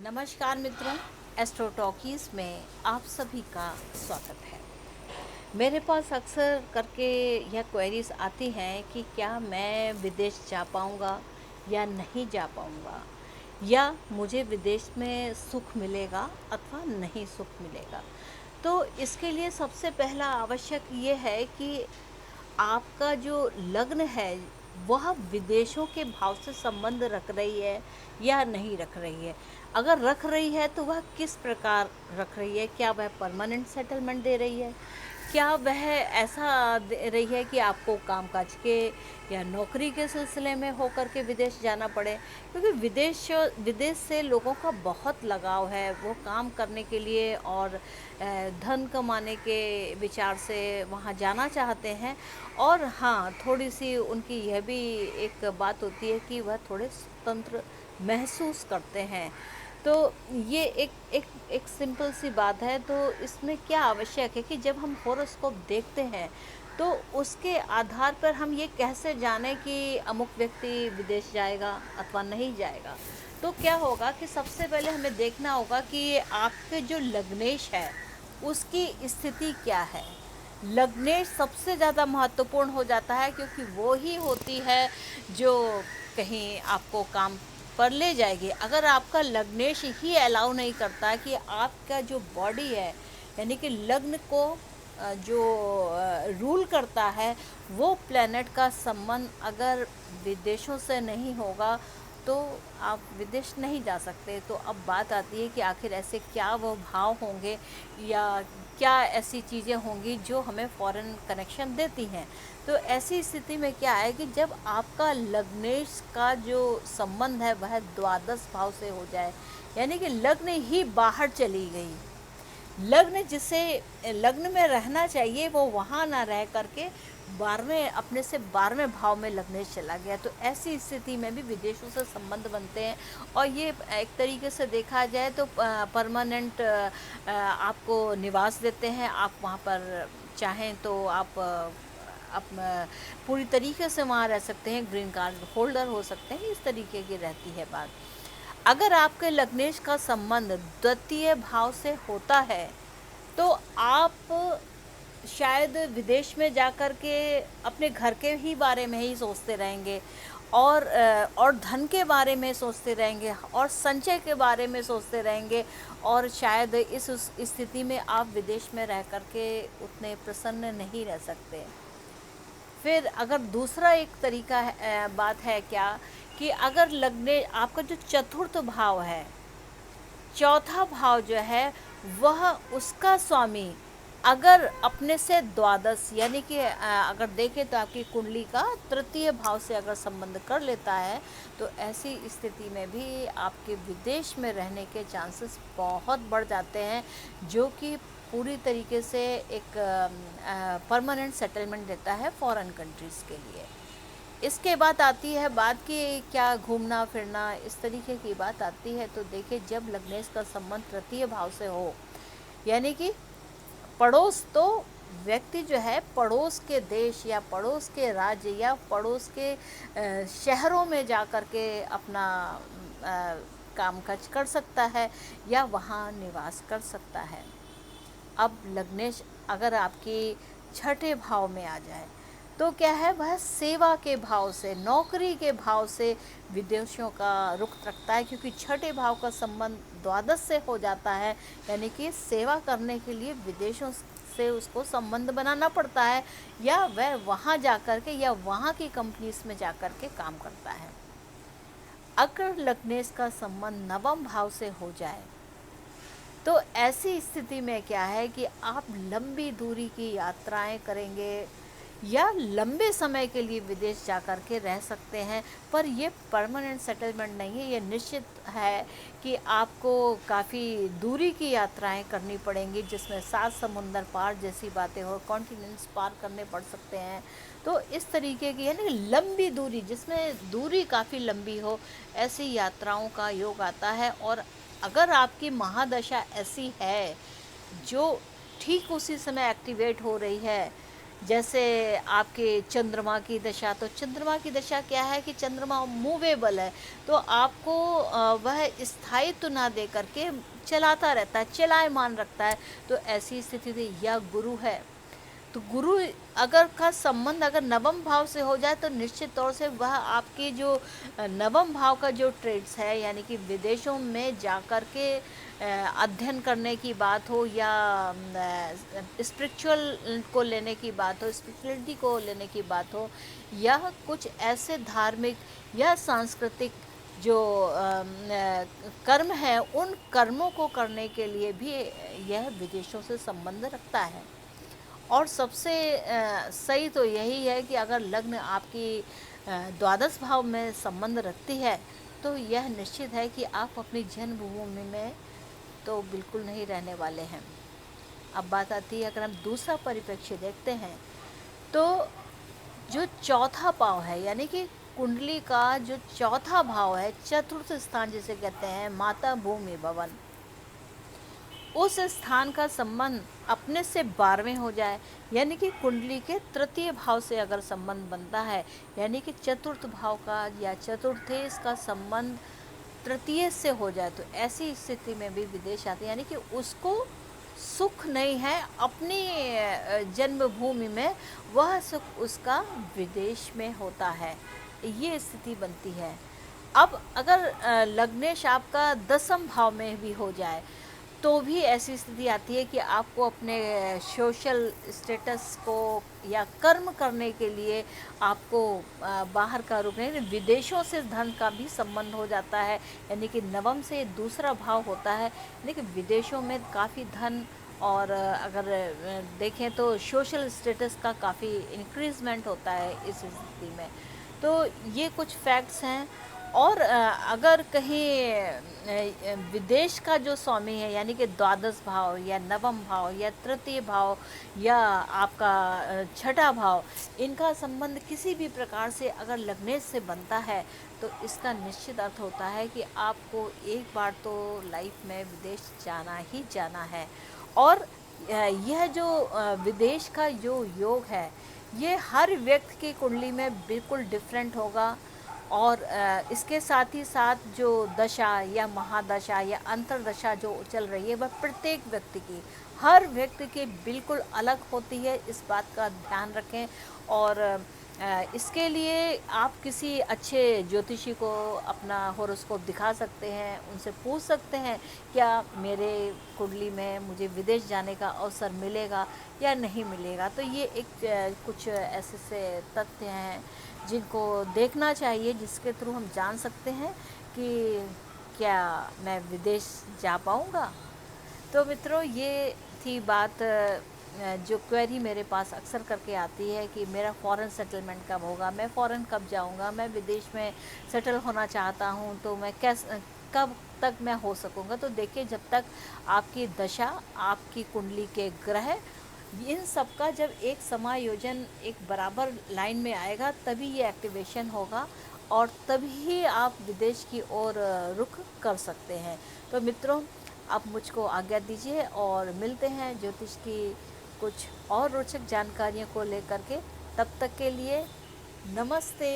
नमस्कार मित्रों, astro talkies में आप सभी का स्वागत है। मेरे पास अक्सर करके यह क्वेरीज आती हैं कि क्या मैं विदेश जा पाऊँगा या नहीं जा पाऊँगा, या मुझे विदेश में सुख मिलेगा अथवा नहीं सुख मिलेगा। तो इसके लिए सबसे पहला आवश्यक ये है कि आपका जो लग्न है वह विदेशों के भाव से संबंध रख रही है या नहीं रख रही है। अगर रख रही है तो वह किस प्रकार रख रही है, क्या वह परमानेंट सेटलमेंट दे रही है, क्या वह ऐसा दे रही है कि आपको कामकाज के या नौकरी के सिलसिले में होकर के विदेश जाना पड़े। क्योंकि विदेश से लोगों का बहुत लगाव है, वो काम करने के लिए और धन कमाने के विचार से वहाँ जाना चाहते हैं। और हाँ, थोड़ी सी उनकी यह भी एक बात होती है कि वह थोड़े स्वतंत्र महसूस करते हैं। तो ये एक सिंपल सी बात है। तो इसमें क्या आवश्यक है कि जब हम हॉरोस्कोप देखते हैं तो उसके आधार पर हम ये कैसे जानें कि अमुक व्यक्ति विदेश जाएगा अथवा नहीं जाएगा। तो क्या होगा कि सबसे पहले हमें देखना होगा कि आपके जो लग्नेश है उसकी स्थिति क्या है। लग्नेश सबसे ज़्यादा महत्वपूर्ण हो जाता है, क्योंकि वो ही होती है जो कहीं आपको काम पर ले जाएगी। अगर आपका लग्नेश ही अलाउ नहीं करता कि आपका जो बॉडी है, यानी कि लग्न को जो रूल करता है, वो प्लेनेट का संबंध अगर विदेशों से नहीं होगा तो आप विदेश नहीं जा सकते। तो अब बात आती है कि आखिर ऐसे क्या वो भाव होंगे या क्या ऐसी चीज़ें होंगी जो हमें फॉरेन कनेक्शन देती हैं। तो ऐसी स्थिति में क्या है कि जब आपका लग्नेश का जो संबंध है वह द्वादश भाव से हो जाए, यानी कि लग्न ही बाहर चली गई, लग्न जिसे लग्न में रहना चाहिए वो वहाँ ना रह करके 12वें अपने से 12वें भाव में लग्नेश चला गया, तो ऐसी स्थिति में भी विदेशों से संबंध बनते हैं। और ये एक तरीके से देखा जाए तो परमानेंट आपको निवास देते हैं। आप वहाँ पर चाहें तो आप पूरी तरीके से वहाँ रह सकते हैं, ग्रीन कार्ड होल्डर हो सकते हैं, इस तरीके की रहती है बात। अगर आपके लग्नेश का संबंध द्वितीय भाव से होता है तो आप शायद विदेश में जाकर के अपने घर के ही बारे में ही सोचते रहेंगे, और धन के बारे में सोचते रहेंगे और संचय के बारे में सोचते रहेंगे, और शायद इस स्थिति में आप विदेश में रह कर के उतने प्रसन्न नहीं रह सकते। फिर अगर दूसरा एक तरीका है, बात है क्या कि अगर लगने आपका जो चतुर्थ भाव है, चौथा भाव जो है वह उसका स्वामी अगर अपने से द्वादश, यानी कि अगर देखें तो आपकी कुंडली का तृतीय भाव से अगर संबंध कर लेता है, तो ऐसी स्थिति में भी आपके विदेश में रहने के चांसेस बहुत बढ़ जाते हैं, जो कि पूरी तरीके से एक परमानेंट सेटलमेंट देता है फॉरेन कंट्रीज़ के लिए। इसके बाद आती है बात कि क्या घूमना फिरना, इस तरीके की बात आती है। तो देखिए, जब लग्नेश का संबंध तृतीय भाव से हो, यानी कि पड़ोस, तो व्यक्ति जो है पड़ोस के देश या पड़ोस के राज्य या पड़ोस के शहरों में जा कर के अपना कामकाज कर सकता है या वहाँ निवास कर सकता है। अब लग्नेश अगर आपकी छठे भाव में आ जाए तो क्या है, वह सेवा के भाव से, नौकरी के भाव से विदेशों का रुख रखता है, क्योंकि छठे भाव का संबंध द्वादश से हो जाता है, यानी कि सेवा करने के लिए विदेशों से उसको संबंध बनाना पड़ता है, या वह वहाँ जा कर के या वहाँ की कंपनीज में जा कर के काम करता है। अगर लग्नेश का संबंध नवम भाव से हो जाए तो ऐसी स्थिति में क्या है कि आप लंबी दूरी की यात्राएं करेंगे या लंबे समय के लिए विदेश जा कर के रह सकते हैं, पर ये परमानेंट सेटलमेंट नहीं है। ये निश्चित है कि आपको काफ़ी दूरी की यात्राएं करनी पड़ेंगी, जिसमें 7 समुंदर पार जैसी बातें हो, कॉन्टिनेंट्स पार करने पड़ सकते हैं। तो इस तरीके की, यानी लंबी दूरी, जिसमें दूरी काफ़ी लंबी हो, ऐसी यात्राओं का योग आता है। और अगर आपकी महादशा ऐसी है जो ठीक उसी समय एक्टिवेट हो रही है, जैसे आपके चंद्रमा की दशा, तो चंद्रमा की दशा क्या है कि चंद्रमा मूवेबल है, तो आपको वह स्थायित्व ना दे करके चलाता रहता है, चलायमान रखता है। तो ऐसी स्थिति में यह गुरु है, तो गुरु अगर का संबंध अगर नवम भाव से हो जाए तो निश्चित तौर से वह आपकी जो नवम भाव का जो ट्रेड्स है, यानी कि विदेशों में जा कर के अध्ययन करने की बात हो या स्पिरिचुअल को लेने की बात हो, स्पिरिचुअलिटी को लेने की बात हो, या कुछ ऐसे धार्मिक या सांस्कृतिक जो कर्म है, उन कर्मों को करने के लिए भी यह विदेशों से संबंध रखता है। और सबसे सही तो यही है कि अगर लग्न आपकी द्वादश भाव में संबंध रखती है, तो यह निश्चित है कि आप अपनी जन्मभूमि में तो बिल्कुल नहीं रहने वाले हैं। अब बात आती है, अगर हम दूसरा परिप्रेक्ष्य देखते हैं, तो जो चौथा भाव है, यानी कि कुंडली का जो चौथा भाव है, चतुर्थ स्थान जिसे कहते हैं, माता भूमि भवन, उस स्थान का संबंध अपने से 12वें हो जाए, यानी कि कुंडली के तृतीय भाव से अगर संबंध बनता है, यानी कि चतुर्थ भाव का या चतुर्थेश का संबंध तृतीय से हो जाए, तो ऐसी स्थिति में भी विदेश आते हैं, यानी कि उसको सुख नहीं है अपनी जन्मभूमि में, वह सुख उसका विदेश में होता है, ये स्थिति बनती है। अब अगर लग्नेश आपका दसम भाव में भी हो जाए, तो भी ऐसी स्थिति आती है कि आपको अपने सोशल स्टेटस को या कर्म करने के लिए आपको बाहर का रुख नहीं, विदेशों से धन का भी संबंध हो जाता है, यानी कि नवम से दूसरा भाव होता है, लेकिन विदेशों में काफ़ी धन और अगर देखें तो सोशल स्टेटस का काफ़ी इंक्रीजमेंट होता है इस स्थिति में। तो ये कुछ फैक्ट्स हैं। और अगर कहीं विदेश का जो स्वामी है, यानी कि द्वादश भाव या नवम भाव या तृतीय भाव या आपका छठा भाव, इनका संबंध किसी भी प्रकार से अगर लग्नेश से बनता है, तो इसका निश्चित अर्थ होता है कि आपको एक बार तो लाइफ में विदेश जाना ही जाना है। और यह जो विदेश का जो योग है, ये हर व्यक्ति की कुंडली में बिल्कुल डिफरेंट होगा। और इसके साथ ही साथ जो दशा या महादशा या अंतरदशा जो चल रही है, वह प्रत्येक व्यक्ति की, हर व्यक्ति की बिल्कुल अलग होती है, इस बात का ध्यान रखें। और इसके लिए आप किसी अच्छे ज्योतिषी को अपना हॉरोस्कोप दिखा सकते हैं, उनसे पूछ सकते हैं क्या मेरे कुंडली में मुझे विदेश जाने का अवसर मिलेगा या नहीं मिलेगा। तो ये एक कुछ ऐसे से तथ्य हैं जिनको देखना चाहिए, जिसके थ्रू हम जान सकते हैं कि क्या मैं विदेश जा पाऊँगा। तो मित्रों, ये थी बात जो क्वेरी मेरे पास अक्सर करके आती है कि मेरा फ़ॉरेन सेटलमेंट कब होगा, मैं फ़ॉरेन कब जाऊंगा, मैं विदेश में सेटल होना चाहता हूं, तो मैं कब तक मैं हो सकूंगा। तो देखिए, जब तक आपकी दशा, आपकी कुंडली के ग्रह, इन सब का जब एक समायोजन एक बराबर लाइन में आएगा, तभी ये एक्टिवेशन होगा और तभी आप विदेश की ओर रुख कर सकते हैं। तो मित्रों, आप मुझको आज्ञा दीजिए और मिलते हैं ज्योतिष की कुछ और रोचक जानकारियों को लेकर के। तब तक के लिए नमस्ते।